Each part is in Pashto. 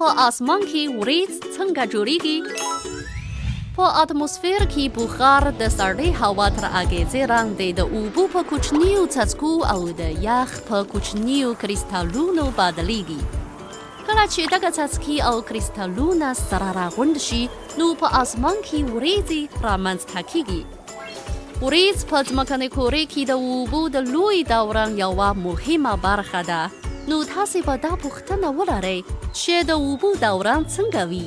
په اسمان کې ورېځ څنګه جوړېږي؟ په اتموسفير کې بخار د سړې هوا تر اغېزې لاندې د اوبو په کوچنيو څاڅکو او د یخ په کوچنيو کرستلونو بدلېږي. کله چې دغه څاڅکي او کرستلونه سره راغونډ شي نو په اسمان کې ورېځې رامنځته کېږي. ورېځ په ځمکنۍ کورې کې د اوبو د لوی دوران یوه مهمه برخه ده. نو تاسې به دا پوښتنه ولرئ چې د اوبو دوران څنګه وي؟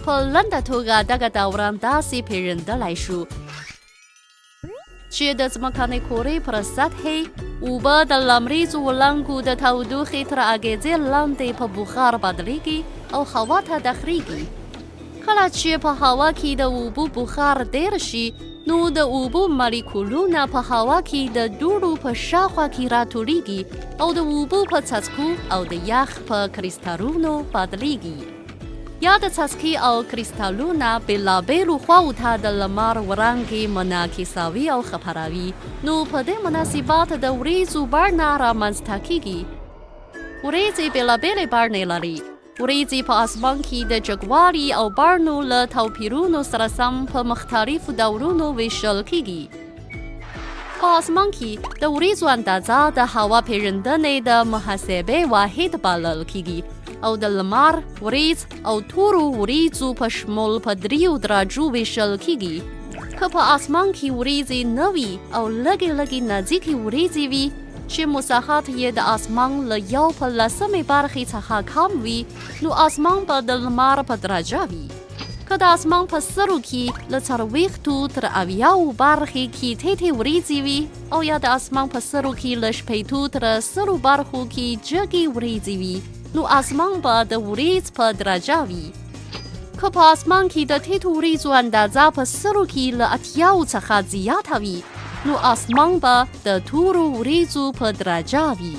په لنډه توګه دغه دوران داسې پیژندلی شو چې د ځمکنۍ کورې پر سطحې اوبه د لمریزو وړانګو د تودوخې تر اغېزې لاندې په بخار بدلېږي او هوا ته داخلېږي. کله چې په هوا کې د اوبو بخار ډېر شي نو د اوبو مالیکولونه په هوا کې د دوړو په شاوخوا کې راټولیږي او د اوبو په څاڅکو او د یخ په کرستلونو بدلېږي. یا د څاڅکي او کرستلونه بېلابېلو خواو ته د لمر وړانګې منعکسوي او خپروي. نو په دې مناسبت د ورېځو بڼه رامنځته کېږي. ورېځې بېلابېلې بڼې لري. ورېځې په اسمان کې د جګوالي او بڼو له توپیرونو سره سم په مختلفو ډولونو ویشل کېږي. په اسمان کې د ورېځو اندازه د هوا پیژندنې د محاسبې واحد بلل کېږي او د لمر، ورېځ او تورو ورېځو په شمول په 3 درجو ویشل کېږي. که په اسمان کې ورېځې نه وي او لږې نزدیکې ورېځې وي چې مساحت یې د اسمان له 1/10 برخې څخه کم وي نو اسمان به د لمر په درجه وي. که د اسمان په سرو کې له 40 تر 80 برخې کې ټیټې ورېځې وي او یا د اسمان په سرو کې له 60 تر 100 برخو کې جګې ورېځې وي نو اسمان به د ورېځ په درجه وي. که په اسمان کې د ټیټو ورېځو اندازه په سرو کې له 80 څخه زیاته وي نو اسمان به د تورو ورېځو په درجه وي.